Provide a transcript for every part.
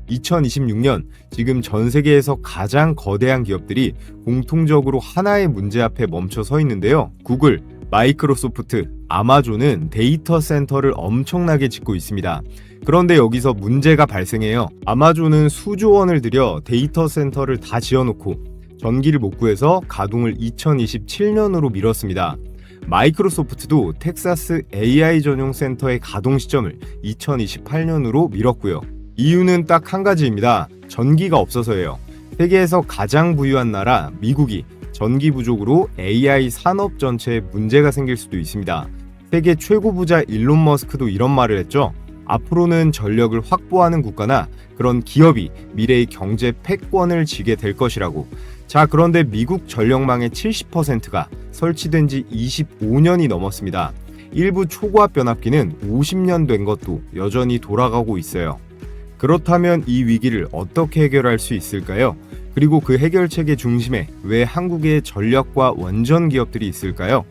2026년 지금 전 세계에서 가장 거대한 기업들이 공통적으로 하나의 문제 앞에 멈춰 서 있는데요. 구글, 마이크로소프트, 아마존은 데이터 센터를 엄청나게 짓고 있습니다. 그런데 여기서 문제가 발생해요. 아마존은 수조 원을 들여 데이터 센터를 다 지어놓고 전기를 못 구해서 가동을 2027년으로 미뤘습니다. 마이크로소프트도 텍사스 AI 전용 센터의 가동 시점을 2028년으로 미뤘고요. 이유는 딱 한 가지입니다. 전기가 없어서예요. 세계에서 가장 부유한 나라 미국이 전기 부족으로 AI 산업 전체에 문제가 생길 수도 있습니다. 세계 최고 부자 일론 머스크도 이런 말을 했죠. 앞으로는 전력을 확보하는 국가나 그런 기업이 미래의 경제 패권을 쥐게 될 것이라고. 자, 그런데 미국 전력망의 70%가 설치된 지 25년이 넘었습니다. 일부 초고압 변압기는 50년 된 것도 여전히 돌아가고 있어요. 그렇다면 이 위기를 어떻게 해결할 수 있을까요? 그리고 그 해결책의 중심에 왜 한국의 전력과 원전 기업들이 있을까요?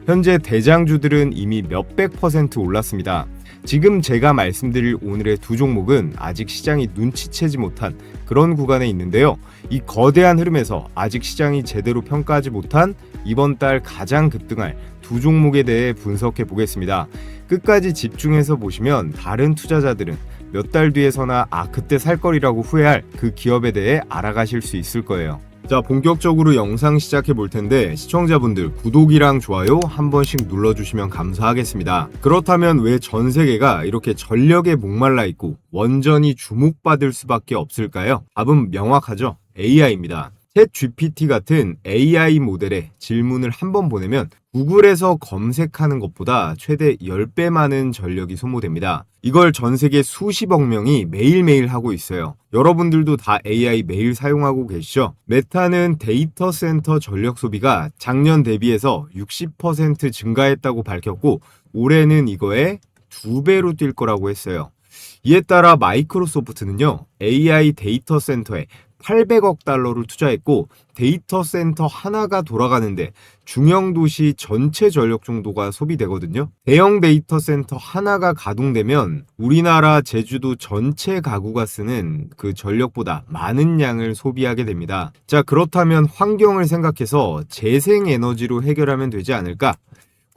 현재 대장주들은 이미 몇백 % 올랐습니다. 지금 제가 말씀드릴 오늘의 두 종목은 아직 시장이 눈치채지 못한 그런 구간에 있는데요. 이 거대한 흐름에서 아직 시장이 제대로 평가하지 못한 이번 달 가장 급등할 두 종목에 대해 분석해 보겠습니다. 끝까지 집중해서 보시면 다른 투자자들은 몇 달 뒤에서나 그때 살 거리라고 후회할 그 기업에 대해 알아가실 수 있을 거예요. 자, 본격적으로 영상 시작해 볼 텐데 시청자분들 구독이랑 좋아요 한 번씩 눌러주시면 감사하겠습니다. 그렇다면 왜 전 세계가 이렇게 전력에 목말라 있고 원전이 주목받을 수밖에 없을까요? 답은 명확하죠. AI입니다. 챗 GPT 같은 AI 모델에 질문을 한번 보내면 구글에서 검색하는 것보다 최대 10배 많은 전력이 소모됩니다. 이걸 전 세계 수십억 명이 매일매일 하고 있어요. 여러분들도 다 AI 매일 사용하고 계시죠? 메타는 데이터 센터 전력 소비가 작년 대비해서 60% 증가했다고 밝혔고 올해는 이거에 2배로 뛸 거라고 했어요. 이에 따라 마이크로소프트는요, AI 데이터 센터에 800억 달러를 투자했고 데이터 센터 하나가 돌아가는데 중형 도시 전체 전력 정도가 소비되거든요. 대형 데이터 센터 하나가 가동되면 우리나라 제주도 전체 가구가 쓰는 그 전력보다 많은 양을 소비하게 됩니다. 자, 그렇다면 환경을 생각해서 재생에너지로 해결하면 되지 않을까?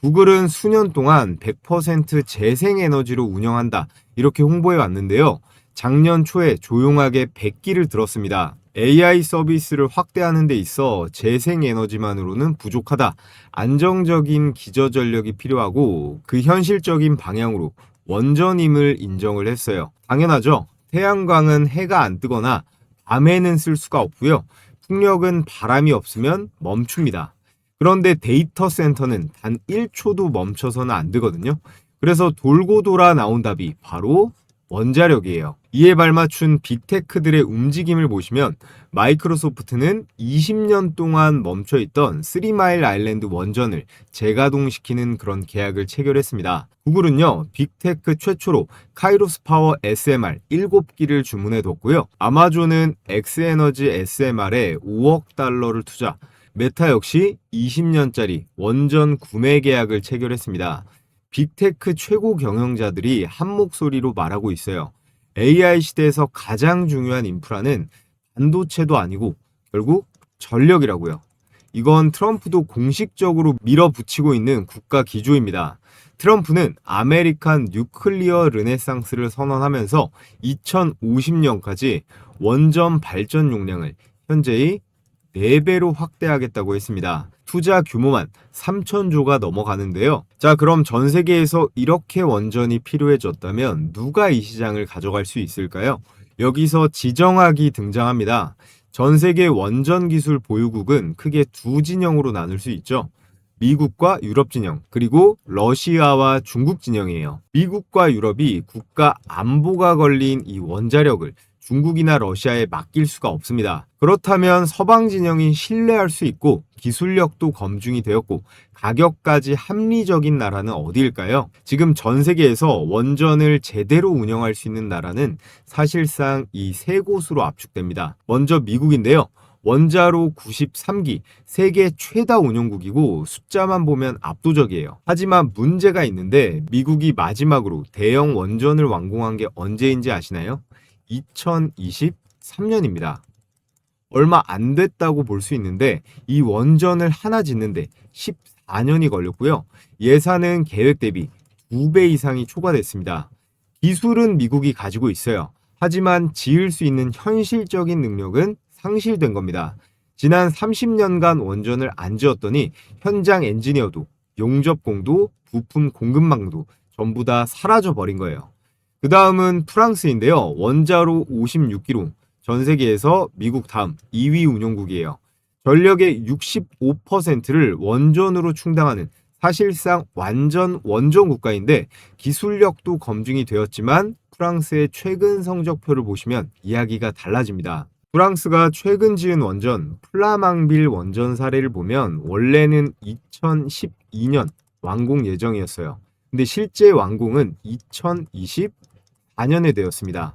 구글은 수년 동안 100% 재생에너지로 운영한다 이렇게 홍보해 왔는데요. 작년 초에 조용하게 100기를 들었습니다. AI 서비스를 확대하는 데 있어 재생에너지만으로는 부족하다. 안정적인 기저전력이 필요하고 그 현실적인 방향으로 원전임을 인정을 했어요. 당연하죠. 태양광은 해가 안 뜨거나 밤에는 쓸 수가 없고요. 풍력은 바람이 없으면 멈춥니다. 그런데 데이터 센터는 단 1초도 멈춰서는 안 되거든요. 그래서 돌고 돌아 나온 답이 바로 원자력이에요. 이에 발맞춘 빅테크들의 움직임을 보시면 마이크로소프트는 20년 동안 멈춰있던 3마일 아일랜드 원전을 재가동시키는 그런 계약을 체결했습니다. 구글은요, 빅테크 최초로 카이로스 파워 SMR 7기를 주문해뒀고요. 아마존은 엑스에너지 SMR에 5억 달러를 투자, 메타 역시 20년짜리 원전 구매 계약을 체결했습니다. 빅테크 최고 경영자들이 한 목소리로 말하고 있어요. AI 시대에서 가장 중요한 인프라는 반도체도 아니고 결국 전력이라고요. 이건 트럼프도 공식적으로 밀어붙이고 있는 국가 기조입니다. 트럼프는 아메리칸 뉴클리어 르네상스를 선언하면서 2050년까지 원전 발전 용량을 현재의 4배로 확대하겠다고 했습니다. 투자 규모만 3천조가 넘어가는데요. 자, 그럼 전 세계에서 이렇게 원전이 필요해졌다면 누가 이 시장을 가져갈 수 있을까요? 여기서 지정학이 등장합니다. 전 세계 원전 기술 보유국은 크게 두 진영으로 나눌 수 있죠. 미국과 유럽 진영, 그리고 러시아와 중국 진영이에요. 미국과 유럽이 국가 안보가 걸린 이 원자력을 중국이나 러시아에 맡길 수가 없습니다. 그렇다면 서방 진영이 신뢰할 수 있고 기술력도 검증이 되었고 가격까지 합리적인 나라는 어디일까요? 지금 전 세계에서 원전을 제대로 운영할 수 있는 나라는 사실상 이 세 곳으로 압축됩니다. 먼저 미국인데요. 원자로 93기, 세계 최다 운영국이고 숫자만 보면 압도적이에요. 하지만 문제가 있는데 미국이 마지막으로 대형 원전을 완공한 게 언제인지 아시나요? 2023년입니다. 얼마 안 됐다고 볼 수 있는데 이 원전을 하나 짓는데 14년이 걸렸고요. 예산은 계획 대비 2배 이상이 초과됐습니다. 기술은 미국이 가지고 있어요. 하지만 지을 수 있는 현실적인 능력은 상실된 겁니다. 지난 30년간 원전을 안 지었더니 현장 엔지니어도, 용접공도, 부품 공급망도 전부 다 사라져 버린 거예요. 그 다음은 프랑스인데요. 원자로 56기로 전 세계에서 미국 다음 2위 운용국이에요. 전력의 65%를 원전으로 충당하는 사실상 완전 원전 국가인데 기술력도 검증이 되었지만 프랑스의 최근 성적표를 보시면 이야기가 달라집니다. 프랑스가 최근 지은 원전 플라망빌 원전 사례를 보면 원래는 2012년 완공 예정이었어요. 근데 실제 완공은 2024년에 되었습니다.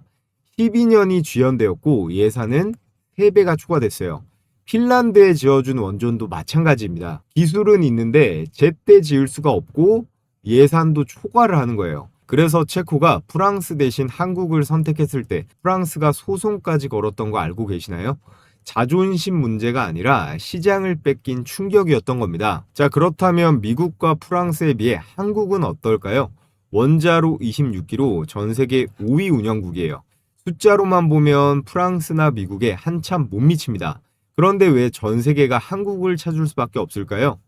12년이 지연되었고 예산은 3배가 추가됐어요. 핀란드에 지어준 원전도 마찬가지입니다. 기술은 있는데 제때 지을 수가 없고 예산도 초과를 하는 거예요. 그래서 체코가 프랑스 대신 한국을 선택했을 때 프랑스가 소송까지 걸었던 거 알고 계시나요? 자존심 문제가 아니라 시장을 뺏긴 충격이었던 겁니다. 자, 그렇다면 미국과 프랑스에 비해 한국은 어떨까요? 원자로 26기로 전 세계 5위 운영국이에요. 숫자로만 보면 프랑스나 미국에 한참 못 미칩니다. 그런데 왜 전 세계가 한국을 찾을 수밖에 없을까요?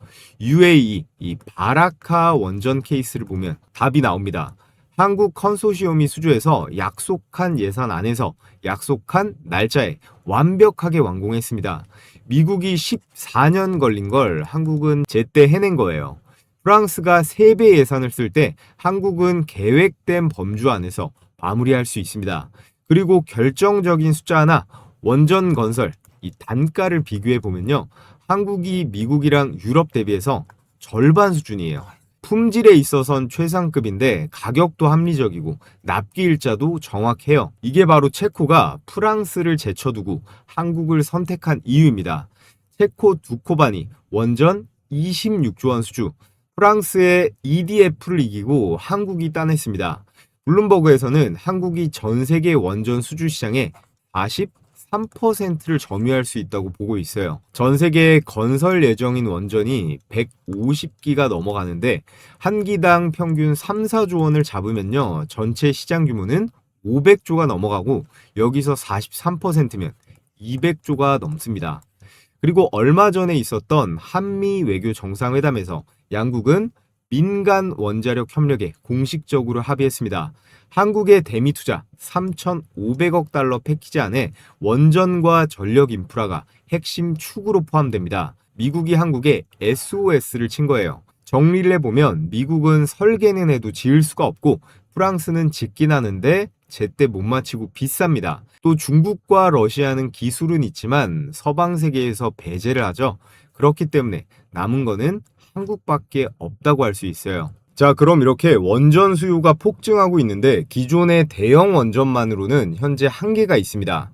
UAE, 이 바라카 원전 케이스를 보면 답이 나옵니다. 한국 컨소시엄이 수주해서 약속한 예산 안에서 약속한 날짜에 완벽하게 완공했습니다. 미국이 14년 걸린 걸 한국은 제때 해낸 거예요. 프랑스가 3배 예산을 쓸 때 한국은 계획된 범주 안에서 마무리할 수 있습니다. 그리고 결정적인 숫자 하나, 원전 건설, 이 단가를 비교해 보면요. 한국이 미국이랑 유럽 대비해서 절반 수준이에요. 품질에 있어선 최상급인데 가격도 합리적이고 납기 일자도 정확해요. 이게 바로 체코가 프랑스를 제쳐두고 한국을 선택한 이유입니다. 체코 두코바니 원전 26조 원 수주, 프랑스의 EDF를 이기고 한국이 따냈습니다. 블룸버그에서는 한국이 전 세계 원전 수주 시장에 43%를 점유할 수 있다고 보고 있어요. 전 세계 건설 예정인 원전이 150기가 넘어가는데 한 기당 평균 3, 4조 원을 잡으면요. 전체 시장 규모는 500조가 넘어가고 여기서 43%면 200조가 넘습니다. 그리고 얼마 전에 있었던 한미 외교 정상회담에서 양국은 민간 원자력 협력에 공식적으로 합의했습니다. 한국의 대미 투자 3,500억 달러 패키지 안에 원전과 전력 인프라가 핵심 축으로 포함됩니다. 미국이 한국에 SOS를 친 거예요. 정리를 해보면 미국은 설계는 해도 지을 수가 없고 프랑스는 짓긴 하는데 제때 못 맞히고 비쌉니다. 또 중국과 러시아는 기술은 있지만 서방 세계에서 배제를 하죠. 그렇기 때문에 남은 거는 한국밖에 없다고 할 수 있어요. 자, 그럼 이렇게 원전 수요가 폭증하고 있는데 기존의 대형 원전만으로는 현재 한계가 있습니다.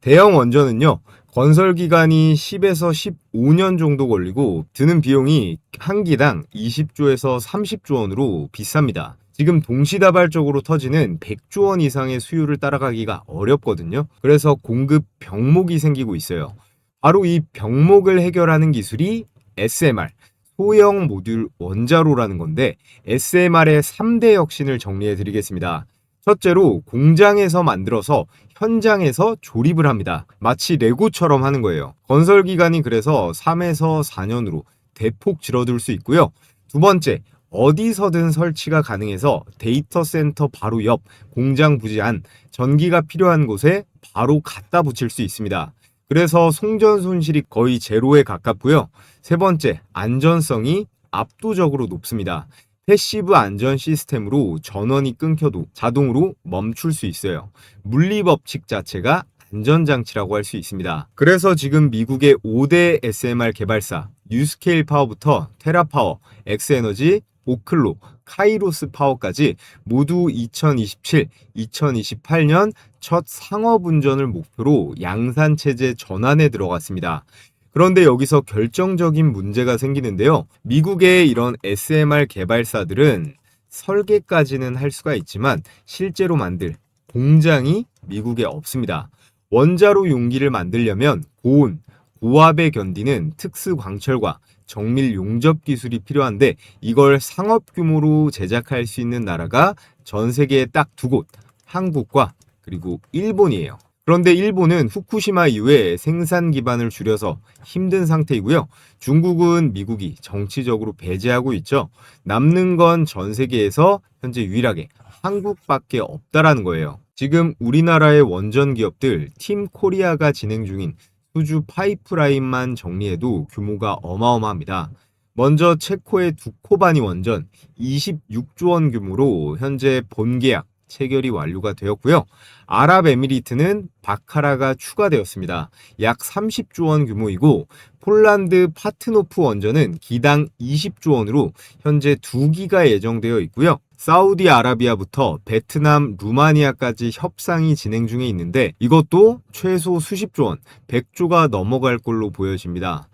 대형 원전은요, 건설 기간이 10에서 15년 정도 걸리고 드는 비용이 한 기당 20조에서 30조 원으로 비쌉니다. 지금 동시다발적으로 터지는 100조 원 이상의 수요를 따라가기가 어렵거든요. 그래서 공급 병목이 생기고 있어요. 바로 이 병목을 해결하는 기술이 SMR, 소형 모듈 원자로라는 건데 SMR의 3대 혁신을 정리해 드리겠습니다. 첫째로 공장에서 만들어서 현장에서 조립을 합니다. 마치 레고처럼 하는 거예요. 건설 기간이 그래서 3에서 4년으로 대폭 줄어들 수 있고요. 두 번째, 어디서든 설치가 가능해서 데이터 센터 바로 옆 공장 부지 안 전기가 필요한 곳에 바로 갖다 붙일 수 있습니다. 그래서 송전 손실이 거의 제로에 가깝고요. 세 번째, 안전성이 압도적으로 높습니다. 패시브 안전 시스템으로 전원이 끊겨도 자동으로 멈출 수 있어요. 물리 법칙 자체가 안전장치라고 할 수 있습니다. 그래서 지금 미국의 5대 SMR 개발사 뉴스케일 파워부터 테라파워, 엑스에너지, 오클로, 카이로스 파워까지 모두 2027, 2028년 첫 상업운전을 목표로 양산체제 전환에 들어갔습니다. 그런데 여기서 결정적인 문제가 생기는데요. 미국의 이런 SMR 개발사들은 설계까지는 할 수가 있지만 실제로 만들 공장이 미국에 없습니다. 원자로 용기를 만들려면 고온, 고압에 견디는 특수 광철과 정밀 용접 기술이 필요한데 이걸 상업 규모로 제작할 수 있는 나라가 전 세계에 딱 두 곳, 한국과 그리고 일본이에요. 그런데 일본은 후쿠시마 이후에 생산 기반을 줄여서 힘든 상태이고요. 중국은 미국이 정치적으로 배제하고 있죠. 남는 건 전 세계에서 현재 유일하게 한국밖에 없다라는 거예요. 지금 우리나라의 원전 기업들 팀 코리아가 진행 중인 수주 파이프라인만 정리해도 규모가 어마어마합니다. 먼저 체코의 두코바니 원전 26조 원 규모로 현재 본계약 체결이 완료가 되었고요. 아랍에미리트는 바카라가 추가되었습니다. 약 30조 원 규모이고 폴란드 파트노프 원전은 기당 20조 원으로 현재 2기가 예정되어 있고요. 사우디아라비아부터 베트남, 루마니아까지 협상이 진행 중에 있는데 이것도 최소 수십조 원, 100조가 넘어갈 걸로 보여집니다.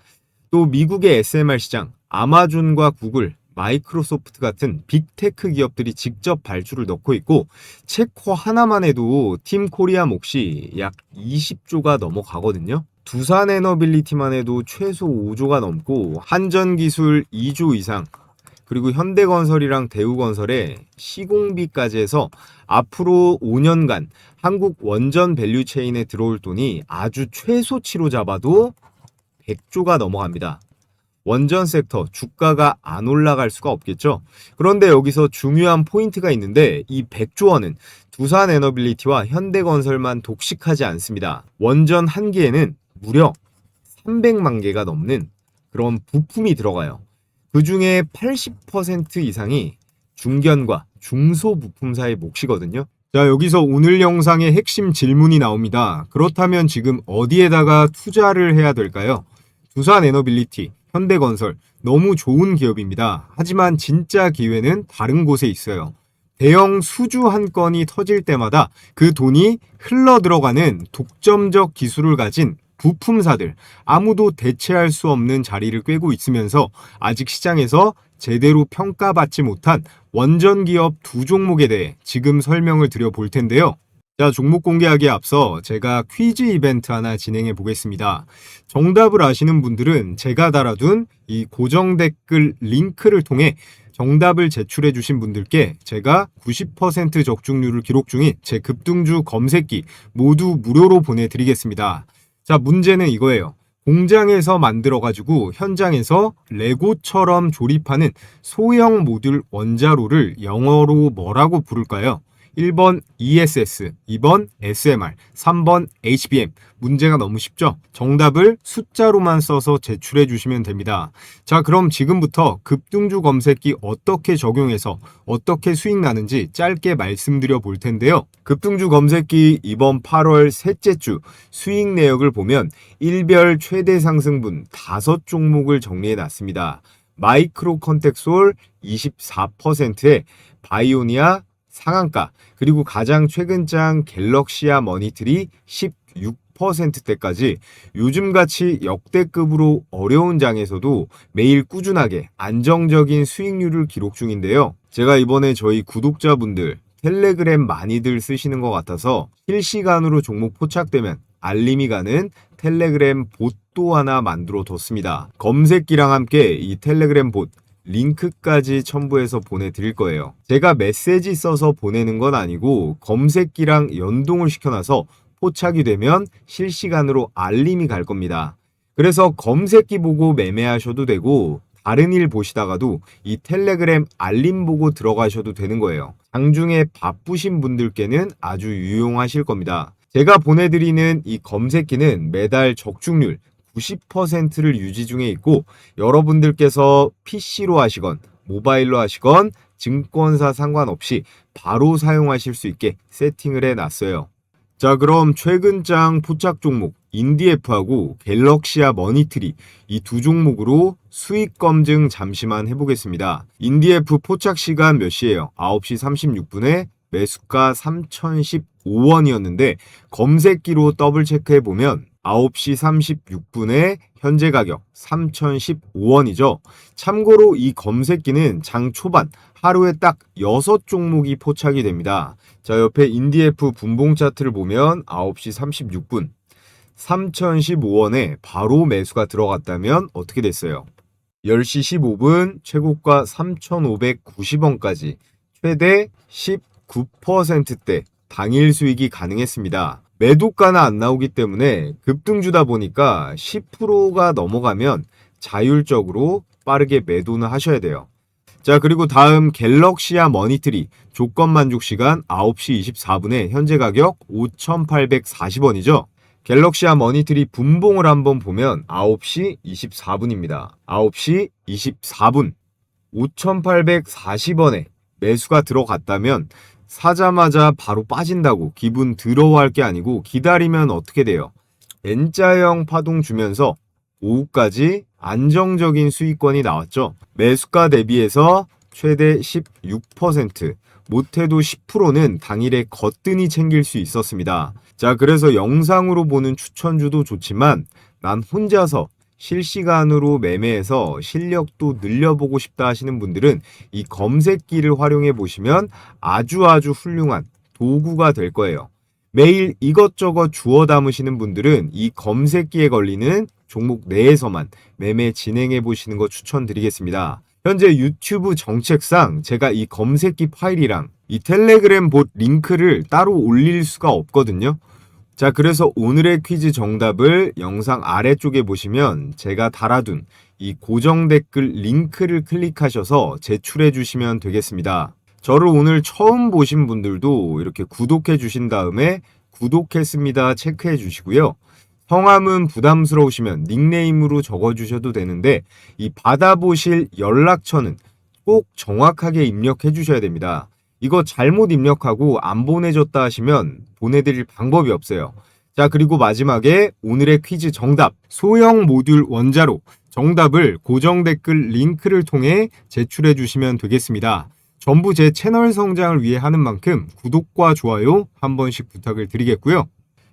또 미국의 SMR 시장, 아마존과 구글, 마이크로소프트 같은 빅테크 기업들이 직접 발주를 넣고 있고 체코 하나만 해도 팀 코리아 몫이 약 20조가 넘어가거든요. 두산 에너빌리티만 해도 최소 5조가 넘고 한전기술 2조 이상 그리고 현대건설이랑 대우건설에 시공비까지 해서 앞으로 5년간 한국 원전 밸류체인에 들어올 돈이 아주 최소치로 잡아도 100조가 넘어갑니다. 원전 섹터 주가가 안 올라갈 수가 없겠죠. 그런데 여기서 중요한 포인트가 있는데 이 100조 원은 두산 에너빌리티와 현대건설만 독식하지 않습니다. 원전 한 개에는 무려 300만 개가 넘는 그런 부품이 들어가요. 그 중에 80% 이상이 중견과 중소부품사의 몫이거든요. 자, 여기서 오늘 영상의 핵심 질문이 나옵니다. 그렇다면 지금 어디에다가 투자를 해야 될까요? 두산 에너빌리티, 현대건설 너무 좋은 기업입니다. 하지만 진짜 기회는 다른 곳에 있어요. 대형 수주 한 건이 터질 때마다 그 돈이 흘러 들어가는 독점적 기술을 가진 부품사들, 아무도 대체할 수 없는 자리를 꿰고 있으면서 아직 시장에서 제대로 평가받지 못한 원전 기업 두 종목에 대해 지금 설명을 드려볼 텐데요. 자, 종목 공개하기에 앞서 제가 퀴즈 이벤트 하나 진행해 보겠습니다. 정답을 아시는 분들은 제가 달아둔 이 고정 댓글 링크를 통해 정답을 제출해 주신 분들께 제가 90% 적중률을 기록 중인 제 급등주 검색기 모두 무료로 보내드리겠습니다. 자, 문제는 이거예요. 공장에서 만들어가지고 현장에서 레고처럼 조립하는 소형 모듈 원자로를 영어로 뭐라고 부를까요? 1번 ESS, 2번 SMR, 3번 HBM. 문제가 너무 쉽죠? 정답을 숫자로만 써서 제출해 주시면 됩니다. 자, 그럼 지금부터 급등주 검색기 어떻게 적용해서 어떻게 수익 나는지 짧게 말씀드려 볼 텐데요. 급등주 검색기 이번 8월 셋째 주 수익 내역을 보면 일별 최대 상승분 5종목을 정리해 놨습니다. 마이크로 컨텍솔 24%에 바이오니아 상한가, 그리고 가장 최근 장 갤럭시아 머니터리 16%대까지 요즘같이 역대급으로 어려운 장에서도 매일 꾸준하게 안정적인 수익률을 기록 중인데요. 제가 이번에 저희 구독자분들 텔레그램 많이들 쓰시는 것 같아서 실시간으로 종목 포착되면 알림이 가는 텔레그램 봇도 하나 만들어 뒀습니다. 검색기랑 함께 이 텔레그램 봇 링크까지 첨부해서 보내드릴 거예요. 제가 메시지 써서 보내는 건 아니고 검색기랑 연동을 시켜놔서 포착이 되면 실시간으로 알림이 갈 겁니다. 그래서 검색기 보고 매매하셔도 되고 다른 일 보시다가도 이 텔레그램 알림 보고 들어가셔도 되는 거예요. 장중에 바쁘신 분들께는 아주 유용하실 겁니다. 제가 보내드리는 이 검색기는 매달 적중률 90%를 유지 중에 있고 여러분들께서 PC로 하시건 모바일로 하시건 증권사 상관없이 바로 사용하실 수 있게 세팅을 해놨어요. 자, 그럼 최근 장 포착 종목 인디에프하고 갤럭시아 머니터리 이 두 종목으로 수익 검증 잠시만 해보겠습니다. 인디에프 포착 시간 몇 시예요? 9시 36분에 매수가 3015원이었는데 검색기로 더블 체크해보면 9시 36분에 현재 가격 3015원이죠. 참고로 이 검색기는 장 초반 하루에 딱 6종목이 포착이 됩니다. 자, 옆에 인디F 분봉 차트를 보면 9시 36분 3015원에 바로 매수가 들어갔다면 어떻게 됐어요? 10시 15분 최고가 3590원까지 최대 19%대 당일 수익이 가능했습니다. 매도가는 안 나오기 때문에 급등주다 보니까 10%가 넘어가면 자율적으로 빠르게 매도는 하셔야 돼요. 자, 그리고 다음 갤럭시아 머니트리 조건 만족 시간 9시 24분에 현재 가격 5,840원이죠. 갤럭시아 머니트리 분봉을 한번 보면 9시 24분입니다. 9시 24분 5,840원에 매수가 들어갔다면 사자마자 바로 빠진다고 기분 더러워할 게 아니고 기다리면 어떻게 돼요? N자형 파동 주면서 오후까지 안정적인 수익권이 나왔죠. 매수가 대비해서 최대 16%, 못해도 10%는 당일에 거뜬히 챙길 수 있었습니다. 자, 그래서 영상으로 보는 추천주도 좋지만 난 혼자서 실시간으로 매매해서 실력도 늘려보고 싶다 하시는 분들은 이 검색기를 활용해 보시면 아주 훌륭한 도구가 될 거예요. 매일 이것저것 주워 담으시는 분들은 이 검색기에 걸리는 종목 내에서만 매매 진행해 보시는 거 추천드리겠습니다. 현재 유튜브 정책상 제가 이 검색기 파일이랑 이 텔레그램 봇 링크를 따로 올릴 수가 없거든요. 자, 그래서 오늘의 퀴즈 정답을 영상 아래쪽에 보시면 제가 달아둔 이 고정 댓글 링크를 클릭하셔서 제출해 주시면 되겠습니다. 저를 오늘 처음 보신 분들도 이렇게 구독해 주신 다음에 구독했습니다 체크해 주시고요. 성함은 부담스러우시면 닉네임으로 적어주셔도 되는데 이 받아보실 연락처는 꼭 정확하게 입력해 주셔야 됩니다. 이거 잘못 입력하고 안 보내줬다 하시면 보내드릴 방법이 없어요. 자, 그리고 마지막에 오늘의 퀴즈 정답 소형 모듈 원자로 정답을 고정 댓글 링크를 통해 제출해 주시면 되겠습니다. 전부 제 채널 성장을 위해 하는 만큼 구독과 좋아요 한 번씩 부탁을 드리겠고요.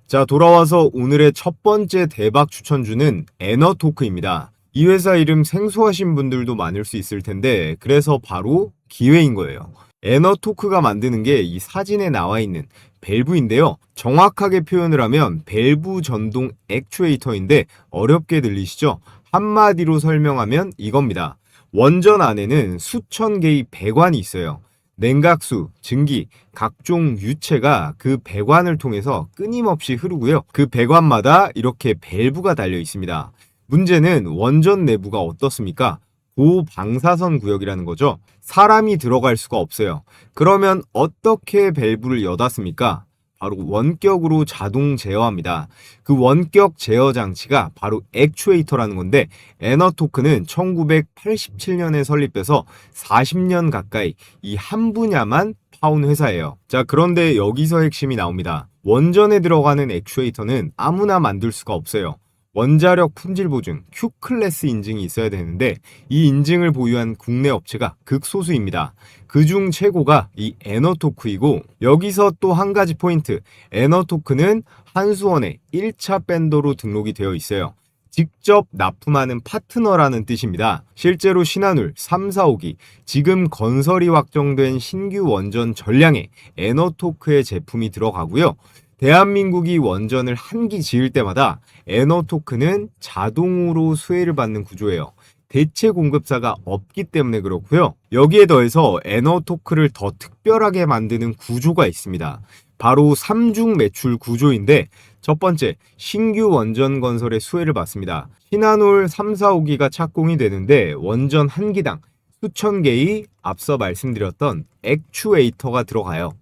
자, 돌아와서 오늘의 첫 번째 대박 추천주는 에너토크입니다. 이 회사 이름 생소하신 분들도 많을 수 있을 텐데 그래서 바로 기회인 거예요. 에너토크가 만드는 게 이 사진에 나와 있는 밸브인데요. 정확하게 표현을 하면 밸브 전동 액추에이터인데 어렵게 들리시죠? 한마디로 설명하면 이겁니다. 원전 안에는 수천 개의 배관이 있어요. 냉각수, 증기, 각종 유체가 그 배관을 통해서 끊임없이 흐르고요. 그 배관마다 이렇게 밸브가 달려 있습니다. 문제는 원전 내부가 어떻습니까? 고방사선 구역이라는 거죠. 사람이 들어갈 수가 없어요. 그러면 어떻게 밸브를 여닫습니까? 바로 원격으로 자동 제어합니다. 그 원격 제어 장치가 바로 액추에이터라는 건데 에너토크는 1987년에 설립돼서 40년 가까이 이 한 분야만 파온 회사예요. 자, 그런데 여기서 핵심이 나옵니다. 원전에 들어가는 액추에이터는 아무나 만들 수가 없어요. 원자력 품질 보증 Q클래스 인증이 있어야 되는데 이 인증을 보유한 국내 업체가 극소수입니다. 그중 최고가 이 에너토크이고 여기서 또 한 가지 포인트, 에너토크는 한수원의 1차 밴더로 등록이 되어 있어요. 직접 납품하는 파트너라는 뜻입니다. 실제로 신한울 3, 4호기 지금 건설이 확정된 신규 원전 전량에 에너토크의 제품이 들어가고요. 대한민국이 원전을 한 기 지을 때마다 에너토크는 자동으로 수혜를 받는 구조예요. 대체 공급사가 없기 때문에 그렇고요. 여기에 더해서 에너토크를 더 특별하게 만드는 구조가 있습니다. 바로 3중 매출 구조인데 첫 번째, 신규 원전 건설의 수혜를 받습니다. 신한울 3, 4호기가 착공이 되는데 원전 한 기당 수천 개의 앞서 말씀드렸던 액추에이터가 들어가요.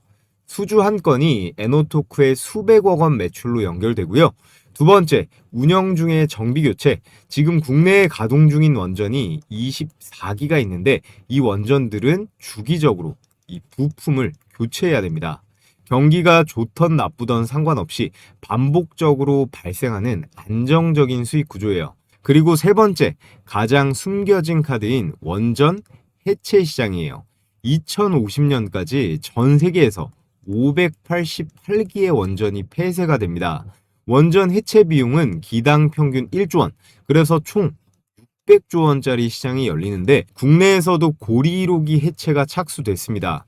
수주 한 건이 에너토크의 수백억 원 매출로 연결되고요. 두 번째, 운영 중의 정비 교체. 지금 국내에 가동 중인 원전이 24기가 있는데 이 원전들은 주기적으로 이 부품을 교체해야 됩니다. 경기가 좋던 나쁘던 상관없이 반복적으로 발생하는 안정적인 수익 구조예요. 그리고 세 번째, 가장 숨겨진 카드인 원전 해체 시장이에요. 2050년까지 전 세계에서 588기의 원전이 폐쇄가 됩니다. 원전 해체 비용은 기당 평균 1조 원, 그래서 총 600조 원짜리 시장이 열리는데 국내에서도 고리 1호기 해체가 착수됐습니다.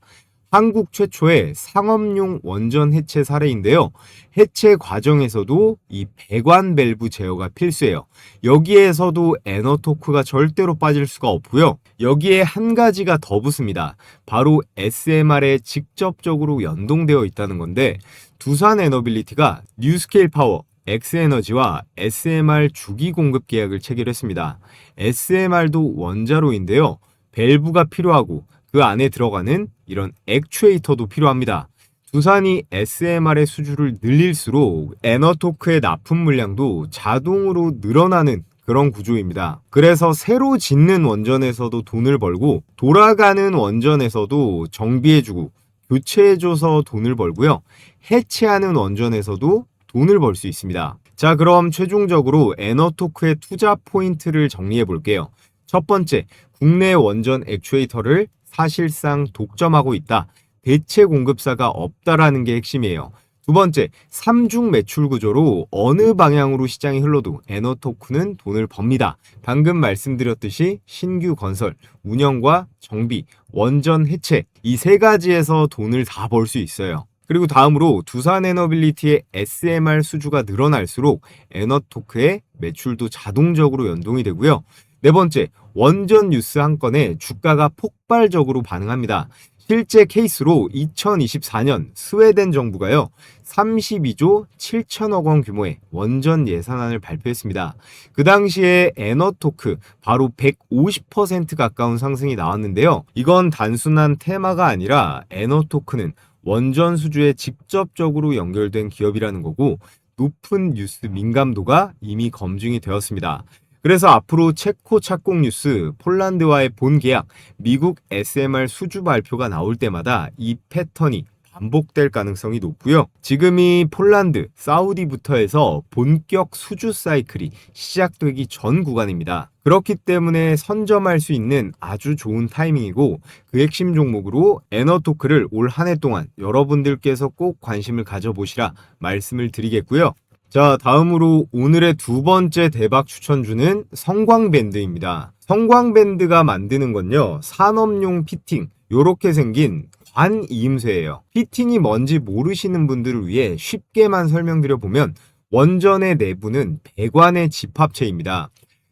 한국 최초의 상업용 원전 해체 사례인데요. 해체 과정에서도 이 배관 밸브 제어가 필수예요. 여기에서도 에너토크가 절대로 빠질 수가 없고요. 여기에 한 가지가 더 붙습니다. 바로 SMR에 직접적으로 연동되어 있다는 건데, 두산 에너빌리티가 뉴스케일 파워, 엑스에너지와 SMR 주기 공급 계약을 체결했습니다. SMR도 원자로인데요. 밸브가 필요하고 그 안에 들어가는 이런 액추에이터도 필요합니다. 두산이 SMR의 수주를 늘릴수록 에너토크의 납품 물량도 자동으로 늘어나는 그런 구조입니다. 그래서 새로 짓는 원전에서도 돈을 벌고 돌아가는 원전에서도 정비해주고 교체해줘서 돈을 벌고요. 해체하는 원전에서도 돈을 벌 수 있습니다. 자, 그럼 최종적으로 에너토크의 투자 포인트를 정리해 볼게요. 첫 번째, 국내 원전 액추에이터를 사실상 독점하고 있다. 대체 공급사가 없다라는 게 핵심이에요. 두 번째, 삼중 매출 구조로 어느 방향으로 시장이 흘러도 에너토크는 돈을 법니다. 방금 말씀드렸듯이 신규 건설, 운영과 정비, 원전 해체 이 세 가지에서 돈을 다 벌 수 있어요. 그리고 다음으로 두산 에너빌리티의 SMR 수주가 늘어날수록 에너토크의 매출도 자동적으로 연동이 되고요. 네 번째, 원전 뉴스 한 건에 주가가 폭발적으로 반응합니다. 실제 케이스로 2024년 스웨덴 정부가요, 32조 7천억 원 규모의 원전 예산안을 발표했습니다. 그 당시에 에너토크 바로 150% 가까운 상승이 나왔는데요. 이건 단순한 테마가 아니라 에너토크는 원전 수주에 직접적으로 연결된 기업이라는 거고, 높은 뉴스 민감도가 이미 검증이 되었습니다. 그래서 앞으로 체코 착공 뉴스, 폴란드와의 본 계약, 미국 SMR 수주 발표가 나올 때마다 이 패턴이 반복될 가능성이 높고요. 지금이 폴란드, 사우디부터 해서 본격 수주 사이클이 시작되기 전 구간입니다. 그렇기 때문에 선점할 수 있는 아주 좋은 타이밍이고, 그 핵심 종목으로 에너토크를 올 한 해 동안 여러분들께서 꼭 관심을 가져보시라 말씀을 드리겠고요. 자, 다음으로 오늘의 두 번째 대박 추천주는 성광밴드입니다. 성광밴드가 만드는 건요, 산업용 피팅, 요렇게 생긴 관이음쇠예요. 피팅이 뭔지 모르시는 분들을 위해 쉽게만 설명드려보면, 원전의 내부는 배관의 집합체입니다.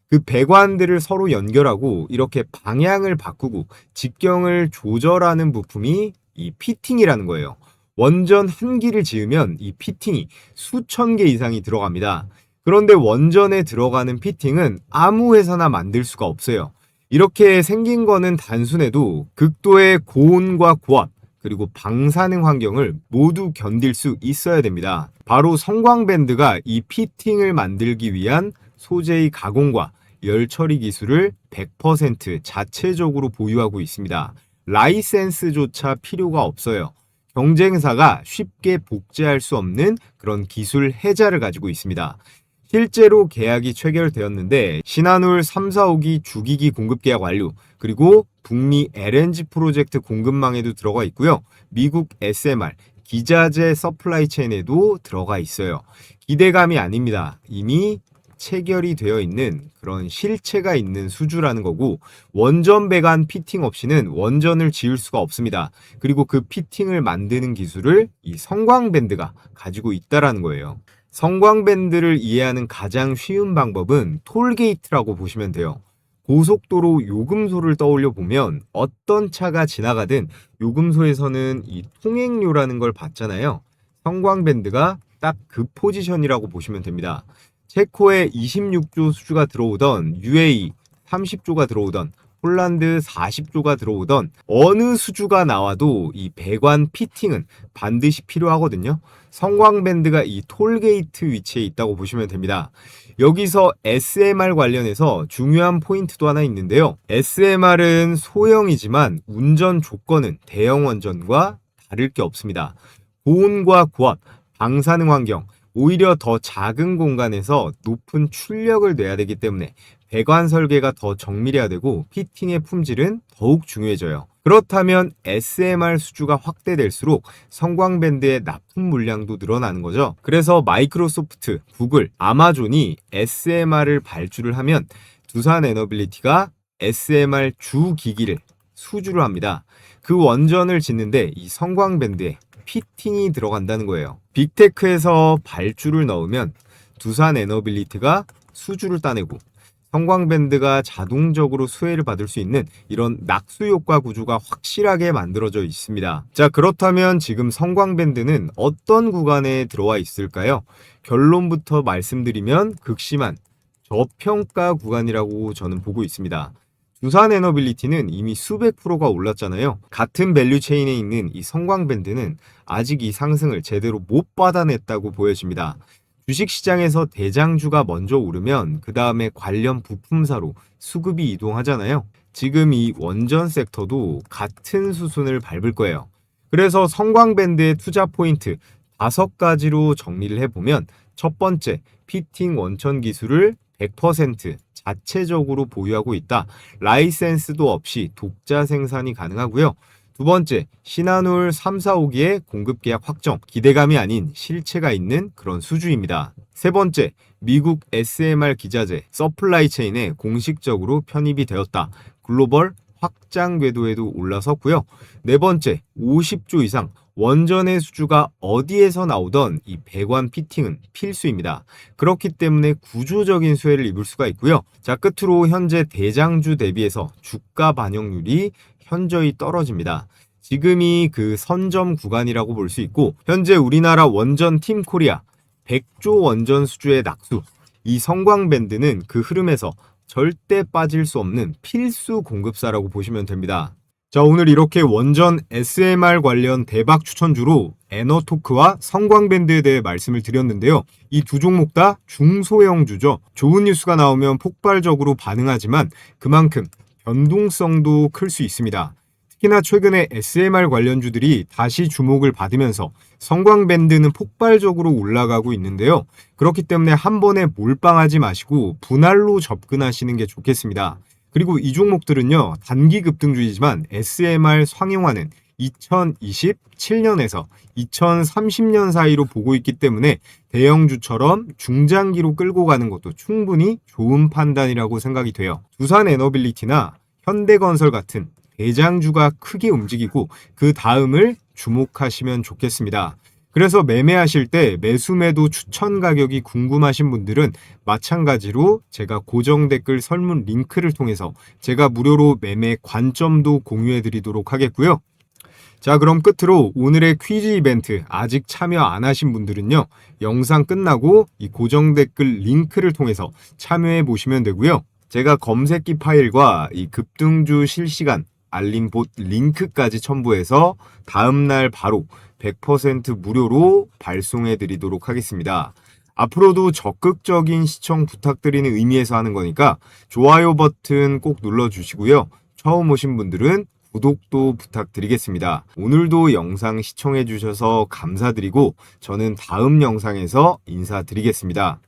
그 배관들을 서로 연결하고 이렇게 방향을 바꾸고 직경을 조절하는 부품이 이 피팅이라는 거예요. 원전 한 기를 지으면 이 피팅이 수천 개 이상이 들어갑니다. 그런데 원전에 들어가는 피팅은 아무 회사나 만들 수가 없어요. 이렇게 생긴 거는 단순해도 극도의 고온과 고압, 그리고 방사능 환경을 모두 견딜 수 있어야 됩니다. 바로 성광밴드가 이 피팅을 만들기 위한 소재의 가공과 열 처리 기술을 100% 자체적으로 보유하고 있습니다. 라이센스조차 필요가 없어요. 경쟁사가 쉽게 복제할 수 없는 그런 기술 해자를 가지고 있습니다. 실제로 계약이 체결되었는데 신한울 3, 4호기 주기기 공급 계약 완료, 그리고 북미 LNG 프로젝트 공급망에도 들어가 있고요. 미국 SMR, 기자재 서플라이 체인에도 들어가 있어요. 기대감이 아닙니다. 이미 체결이 되어 있는 그런 실체가 있는 수주라는 거고, 원전 배관 피팅 없이는 원전을 지을 수가 없습니다. 그리고 그 피팅을 만드는 기술을 이 성광밴드가 가지고 있다라는 거예요. 성광밴드를 이해하는 가장 쉬운 방법은 톨게이트라고 보시면 돼요. 고속도로 요금소를 떠올려 보면 어떤 차가 지나가든 요금소에서는 이 통행료라는 걸 받잖아요. 성광밴드가 딱 그 포지션이라고 보시면 됩니다. 체코에 26조 수주가 들어오던, UAE 30조가 들어오던, 폴란드 40조가 들어오던 어느 수주가 나와도 이 배관 피팅은 반드시 필요하거든요. 성광밴드가 이 톨게이트 위치에 있다고 보시면 됩니다. 여기서 SMR 관련해서 중요한 포인트도 하나 있는데요. SMR은 소형이지만 운전 조건은 대형 원전과 다를 게 없습니다. 고온과 고압, 방사능 환경, 오히려 더 작은 공간에서 높은 출력을 내야 되기 때문에 배관 설계가 더 정밀해야 되고 피팅의 품질은 더욱 중요해져요. 그렇다면 SMR 수주가 확대될수록 성광밴드의 납품 물량도 늘어나는 거죠. 그래서 마이크로소프트, 구글, 아마존이 SMR을 발주를 하면 두산 에너빌리티가 SMR 주 기기를 수주를 합니다. 그 원전을 짓는데 이 성광밴드에 피팅이 들어간다는 거예요. 빅테크에서 발주를 넣으면 두산 에너빌리티가 수주를 따내고 성광밴드가 자동적으로 수혜를 받을 수 있는 이런 낙수 효과 구조가 확실하게 만들어져 있습니다. 자, 그렇다면 지금 성광밴드는 어떤 구간에 들어와 있을까요? 결론부터 말씀드리면 극심한 저평가 구간이라고 저는 보고 있습니다. 두산 에너빌리티는 이미 수백 프로가 올랐잖아요. 같은 밸류 체인에 있는 이 성광밴드는 아직 이 상승을 제대로 못 받아냈다고 보여집니다. 주식시장에서 대장주가 먼저 오르면 그 다음에 관련 부품사로 수급이 이동하잖아요. 지금 이 원전 섹터도 같은 수순을 밟을 거예요. 그래서 성광밴드의 투자 포인트 5가지로 정리를 해보면 첫 번째, 피팅 원천 기술을 100% 자체적으로 보유하고 있다. 라이센스도 없이 독자 생산이 가능하고요. 두 번째, 신한울 3, 4, 5기의 공급 계약 확정, 기대감이 아닌 실체가 있는 그런 수주입니다. 세 번째, 미국 SMR 기자재 서플라이 체인에 공식적으로 편입이 되었다. 글로벌 확장 궤도에도 올라섰고요. 네 번째, 50조 이상 원전의 수주가 어디에서 나오던 이 배관 피팅은 필수입니다. 그렇기 때문에 구조적인 수혜를 입을 수가 있고요. 자, 끝으로 현재 대장주 대비해서 주가 반영률이 현저히 떨어집니다. 지금이 그 선점 구간이라고 볼 수 있고, 현재 우리나라 원전 팀 코리아 100조 원전 수주의 낙수, 이 성광밴드는 그 흐름에서 절대 빠질 수 없는 필수 공급사라고 보시면 됩니다. 자, 오늘 이렇게 원전 SMR 관련 대박 추천주로 에너토크와 성광밴드에 대해 말씀을 드렸는데요. 이 두 종목 다 중소형주죠. 좋은 뉴스가 나오면 폭발적으로 반응하지만 그만큼 변동성도 클 수 있습니다. 특히나 최근에 SMR 관련주들이 다시 주목을 받으면서 성광밴드는 폭발적으로 올라가고 있는데요. 그렇기 때문에 한 번에 몰빵하지 마시고 분할로 접근하시는 게 좋겠습니다. 그리고 이 종목들은요, 단기 급등주이지만 SMR 상용화는 2027년에서 2030년 사이로 보고 있기 때문에 대형주처럼 중장기로 끌고 가는 것도 충분히 좋은 판단이라고 생각이 돼요. 두산 에너빌리티나 현대건설 같은 대장주가 크게 움직이고 그 다음을 주목하시면 좋겠습니다. 그래서 매매하실 때 매수매도 추천 가격이 궁금하신 분들은 마찬가지로 제가 고정 댓글 설문 링크를 통해서 제가 무료로 매매 관점도 공유해 드리도록 하겠고요. 자, 그럼 끝으로 오늘의 퀴즈 이벤트 아직 참여 안 하신 분들은요, 영상 끝나고 이 고정 댓글 링크를 통해서 참여해 보시면 되고요. 제가 검색기 파일과 이 급등주 실시간 알림 봇 링크까지 첨부해서 다음날 바로 100% 무료로 발송해 드리도록 하겠습니다. 앞으로도 적극적인 시청 부탁드리는 의미에서 하는 거니까 좋아요 버튼 꼭 눌러주시고요. 처음 오신 분들은 구독도 부탁드리겠습니다. 오늘도 영상 시청해 주셔서 감사드리고 저는 다음 영상에서 인사드리겠습니다.